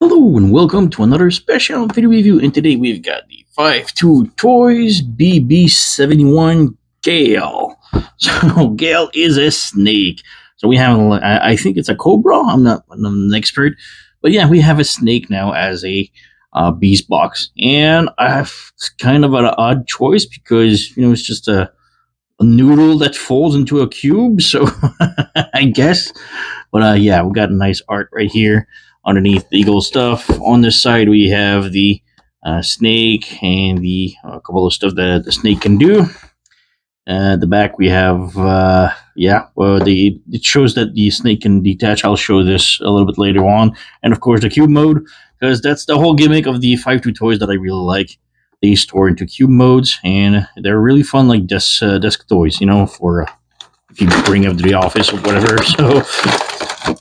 Hello and welcome to another special video review, and today we've got the 5.2 Toys BB-71 Gale. So Gale is a snake. So we have, I think it's a cobra. I'm not an expert, but yeah, we have a snake now as a beast box, and it's kind of an odd choice because it's just a noodle that falls into a cube. So I guess, but yeah, we got a nice art right here underneath the eagle stuff. On this side, we have the snake and the couple of stuff that the snake can do. The back we have, yeah, well, it shows that the snake can detach. I'll show this a little bit later on, and of course the cube mode, because that's the whole gimmick of the 5.2 toys that I really like. They store into cube modes, and they're really fun, like desk toys, for if you bring up to the office or whatever.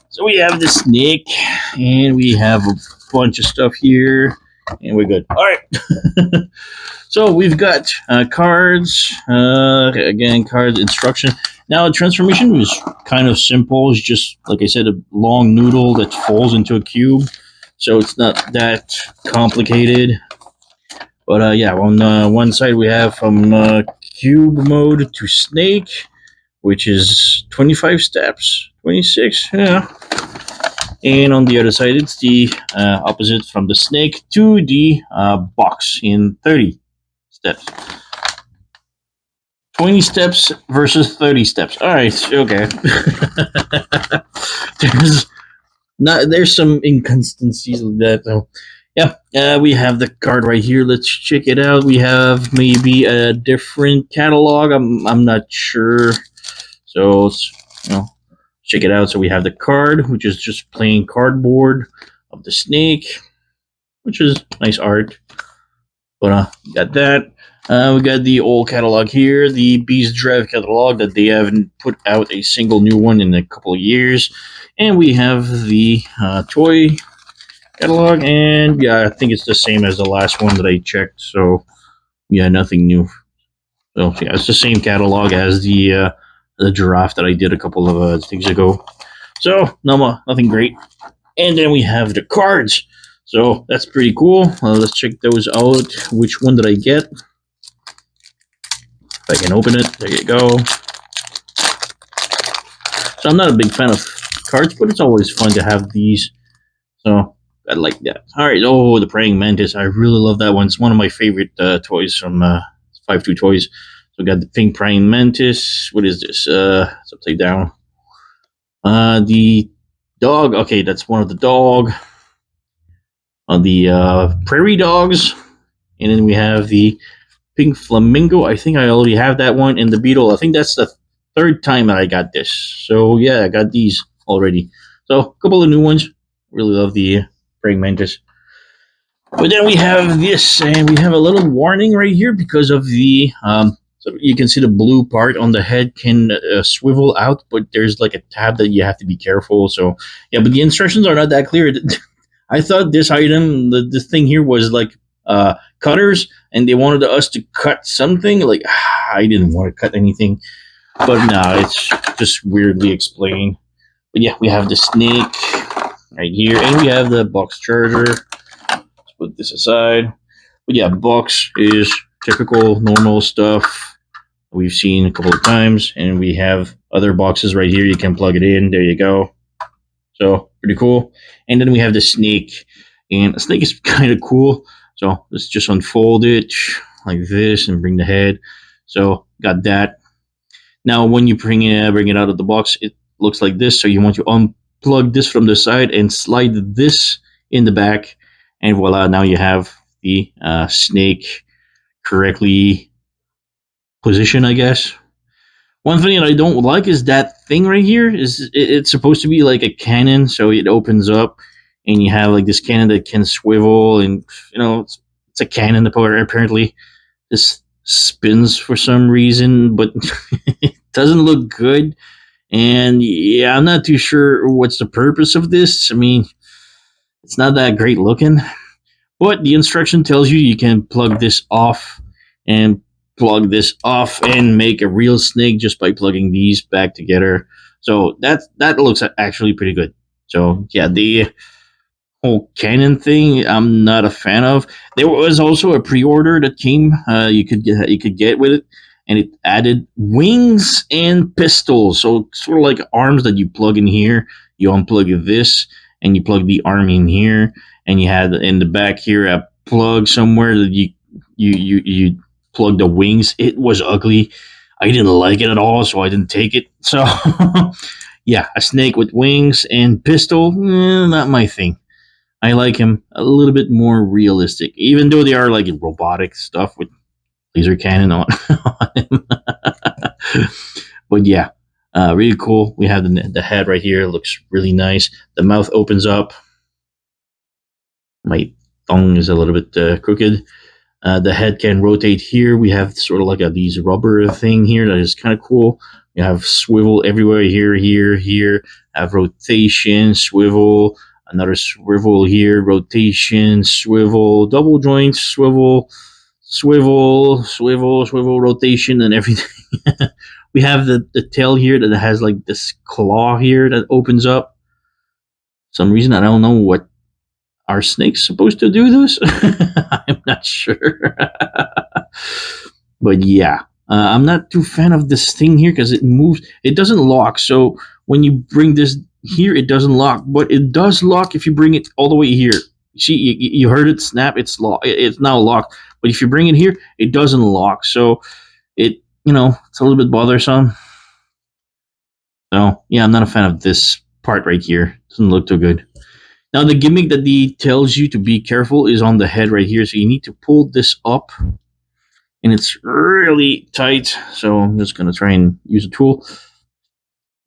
So we have the snake, and we have a bunch of stuff here, and we're good. All right. So we've got cards. Again, cards instruction. Now, the transformation is kind of simple. It's just, like I said, a long noodle that falls into a cube. So it's not that complicated. But yeah, on one side we have from cube mode to snake, which is 25 steps, 26, yeah. And on the other side, it's the opposite from the snake to the box in 30 steps. 20 steps versus 30 steps. All right, okay. There's some inconsistencies with that, though. Yeah, we have the card right here. Let's check it out. We have maybe a different catalog. I'm not sure. So let's check it out. So we have the card, which is just plain cardboard of the snake, which is nice art. But got that. We got the old catalog here, the Beast Drive catalog that they haven't put out a single new one in a couple of years. And we have the toy catalog, and yeah, I think it's the same as the last one that I checked. So yeah, nothing new. So yeah, it's the same catalog as the giraffe that I did a couple of things ago. So nothing great. And then we have the cards. So that's pretty cool. Let's check those out. Which one did I get? If I can open it, there you go. So I'm not a big fan of cards, but it's always fun to have these. So I like that. All right. Oh, the praying mantis. I really love that one. It's one of my favorite toys from 5.2 Toys. So we got the pink praying mantis. What is this? It's upside down. The dog. Okay, that's one of the dog. The prairie dogs. And then we have the pink flamingo. I think I already have that one. And the beetle. I think that's the third time that I got this. So yeah, I got these already. So a couple of new ones. Really love the praying mantis. But then we have this, and we have a little warning right here because of the so you can see the blue part on the head can swivel out, but there's like a tab that you have to be careful. So yeah, but the instructions are not that clear. I thought this item, this thing here, was like cutters, and they wanted us to cut something. Like I didn't want to cut anything, but no, it's just weirdly explained. But yeah, we have the snake right here, and we have the box charger. Let's put this aside. But yeah, box is typical normal stuff we've seen a couple of times, and we have other boxes right here. You can plug it in. There you go. So pretty cool. And then we have the snake, and the snake is kind of cool. So let's just unfold it like this and bring the head. So got that. Now when you bring it out of the box, it looks like this. So you want to unplug this from the side and slide this in the back, and voila, now you have the snake correctly positioned, I guess. One thing that I don't like is that thing right here. It's supposed to be like a cannon, so it opens up, and you have like this cannon that can swivel, and it's a cannon. Apparently, this spins for some reason, but it doesn't look good. And yeah, I'm not too sure what's the purpose of this. I mean, it's not that great looking, but the instruction tells you can plug this off and plug this off and make a real snake just by plugging these back together. So that looks actually pretty good. So yeah, whole cannon thing, I'm not a fan of. There was also a pre-order that came. You could get with it, and it added wings and pistols. So sort of like arms that you plug in here. You unplug this, and you plug the arm in here, and you had in the back here a plug somewhere that you plug the wings. It was ugly. I didn't like it at all, so I didn't take it. So yeah, a snake with wings and pistol, not my thing. I like him a little bit more realistic, even though they are like robotic stuff with laser cannon on, on him. But yeah, really cool. We have the head right here. Looks really nice. The mouth opens up. My tongue is a little bit crooked. The head can rotate here. We have sort of like these rubber thing here that is kind of cool. You have swivel everywhere here, here, here. Have rotation, swivel, another swivel here, rotation, swivel, double joints, swivel, swivel, rotation, and everything. We have the tail here that has like this claw here that opens up. Some reason I don't know what are snakes supposed to do this? I'm not sure. But yeah, I'm not too fan of this thing here because it moves. It doesn't lock. So when you bring this here, it doesn't lock. But it does lock if you bring it all the way here. See, you heard it snap. It's lock. It's now locked. But if you bring it here, it doesn't lock. So it's a little bit bothersome. So yeah, I'm not a fan of this part right here. Doesn't look too good. Now the gimmick that he tells you to be careful is on the head right here. So you need to pull this up, and it's really tight. So I'm just gonna try and use a tool.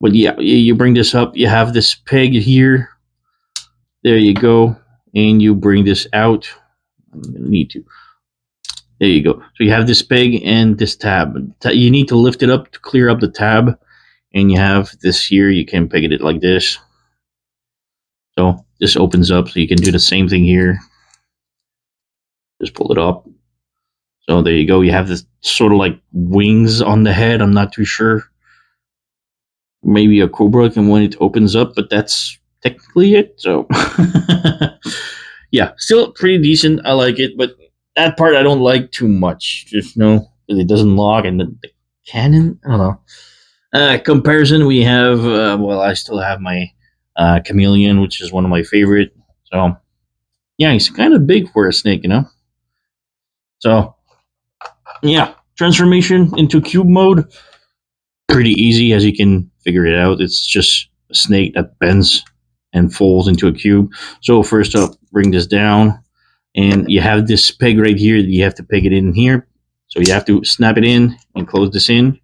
But yeah, you bring this up. You have this peg here. There you go, and you bring this out. I'm gonna need to. There you go. So you have this peg and this tab. You need to lift it up to clear up the tab, and you have this here. You can peg it like this. So this opens up, so you can do the same thing here. Just pull it up. So there you go. You have this sort of like wings on the head. I'm not too sure. Maybe a cobra can when it opens up, but that's technically it. So yeah, still pretty decent. I like it, but that part I don't like too much. Just it doesn't lock, and the cannon. I don't know. Comparison, we have. Well, I still have my chameleon, which is one of my favorite. So yeah, he's kind of big for a snake. So yeah, transformation into cube mode, pretty easy as you can figure it out. It's just a snake that bends and folds into a cube. So first up, bring this down, and you have this peg right here. You have to peg it in here. So you have to snap it in and close this in.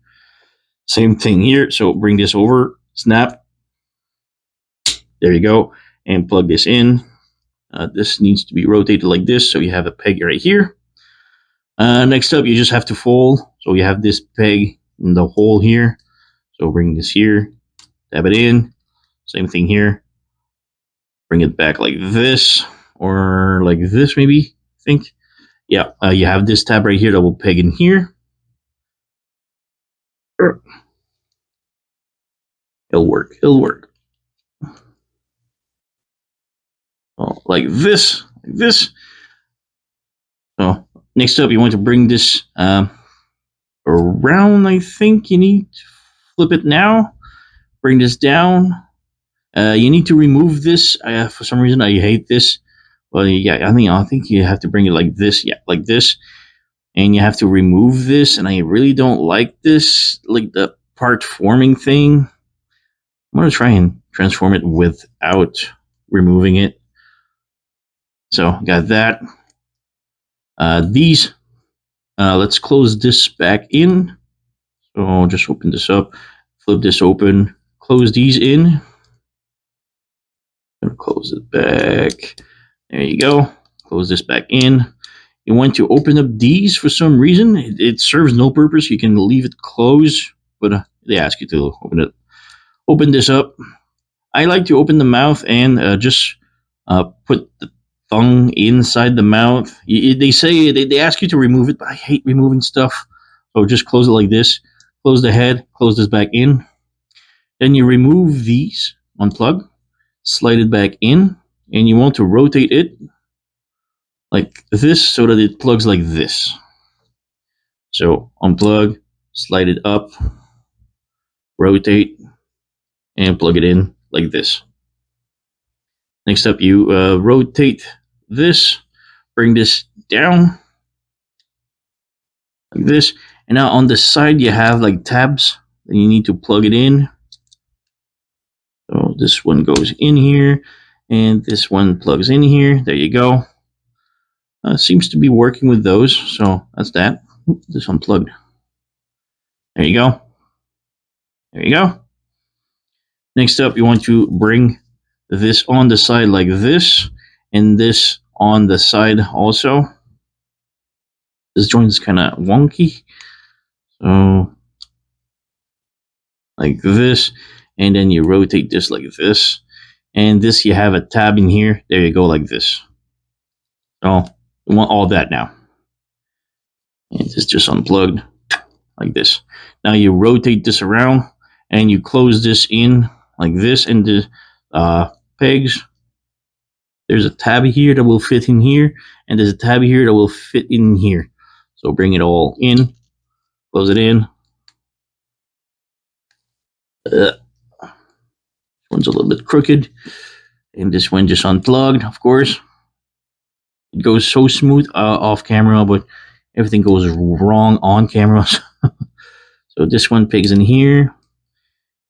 Same thing here. So bring this over, snap. There you go, and plug this in. This needs to be rotated like this, so you have a peg right here. Next up, you just have to fold. So you have this peg in the hole here. So bring this here, dab it in. Same thing here. Bring it back like this, or like this maybe, I think. Yeah, you have this tab right here that will peg in here. It'll work. Oh, like this. So next up, you want to bring this around. I think you need to flip it now. Bring this down. You need to remove this. For some reason, I hate this. Well, yeah, I think you have to bring it like this. Yeah, like this. And you have to remove this. And I really don't like this, like the part forming thing. I'm going to try and transform it without removing it. So, got that. These, let's close this back in. So, I'll just open this up, flip this open, close these in. Close it back. There you go. Close this back in. You want to open up these for some reason. It serves no purpose. You can leave it closed, but they ask you to open it. Open this up. I like to open the mouth and just put the tongue inside the mouth. They say they ask you to remove it, but I hate removing stuff. So just close it like this. Close the head. Close this back in. Then you remove these. Unplug. Slide it back in. and you want to rotate it like this so that it plugs like this. So unplug, slide it up, rotate, and plug it in like this. Next up, you rotate this, bring this down like this, and now on the side you have like tabs, and you need to plug it in. So this one goes in here, and this one plugs in here. There you go. Seems to be working with those, so that's that. This unplugged. There you go. There you go. Next up, you want to bring this on the side like this, and this on the side also. This joint is kind of wonky, so like this, and then you rotate this like this, and this you have a tab in here. There you go, like this. So we want all that now, and it's just unplugged like this. Now you rotate this around, and you close this in like this, and the pegs. There's a tab here that will fit in here, and there's a tab here that will fit in here. So bring it all in, close it in. This one's a little bit crooked, and this one just unplugged, of course. It goes so smooth off camera, but everything goes wrong on camera. So this one pegs in here,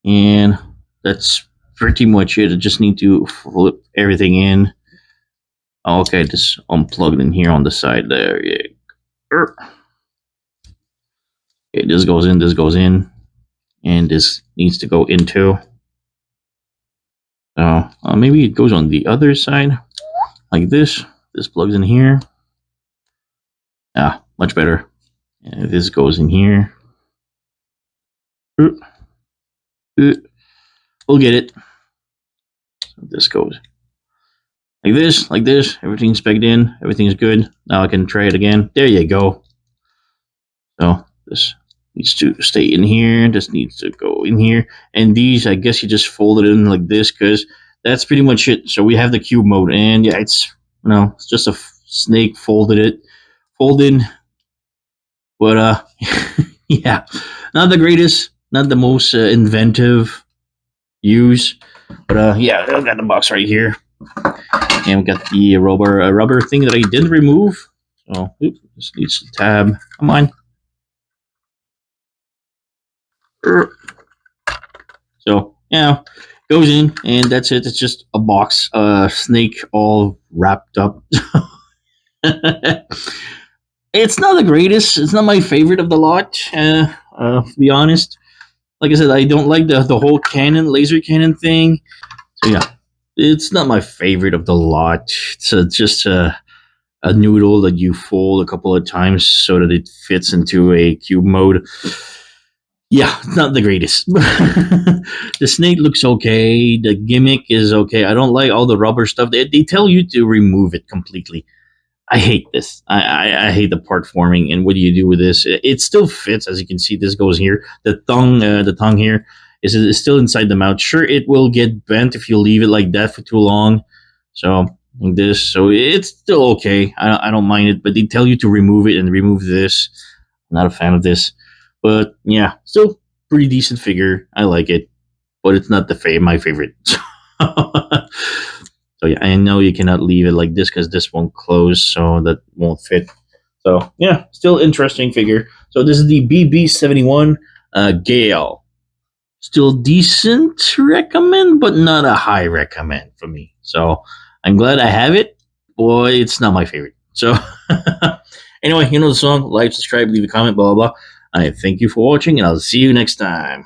and that's pretty much it. I just need to flip everything in. Okay, just unplugged in here on the side there. Yeah. Okay, this goes in, and this needs to go in too. So maybe it goes on the other side, like this. This plugs in here. Much better. And this goes in here. We'll get it. So this goes like this. Everything's pegged in. Everything's good. Now I can try it again. There you go. So this needs to stay in here. This needs to go in here. And these, I guess you just fold it in like this, because that's pretty much it. So we have the cube mode, and yeah, it's it's just a snake fold in. But yeah, not the greatest, not the most inventive use. But yeah, I got the box right here, and we got the rubber thing that I didn't remove. So this needs to tab. Come on. So yeah, goes in, and that's it. It's just a box, snake all wrapped up. It's not the greatest. It's not my favorite of the lot. To be honest, like I said, I don't like the whole laser cannon thing. So yeah, it's not my favorite of the lot. It's just a noodle that you fold a couple of times so that it fits into a cube mode. Yeah, not the greatest. The snake looks okay. The gimmick is okay. I don't like all the rubber stuff. They tell you to remove it completely. I hate this. I hate the part forming. And what do you do with this? It still fits, as you can see. This goes here. The tongue here is still inside the mouth. Sure, it will get bent if you leave it like that for too long. So like this. So it's still okay. I don't mind it. But they tell you to remove it and remove this. I'm not a fan of this. But yeah, still pretty decent figure. I like it, but it's not my favorite. So yeah, I know you cannot leave it like this because this won't close, so that won't fit. So yeah, still interesting figure. So this is the BB-71 Gale. Still decent recommend, but not a high recommend for me. So I'm glad I have it. Boy, it's not my favorite. So anyway, you know the song. Like, subscribe, leave a comment, blah, blah, blah. I thank you for watching, and I'll see you next time.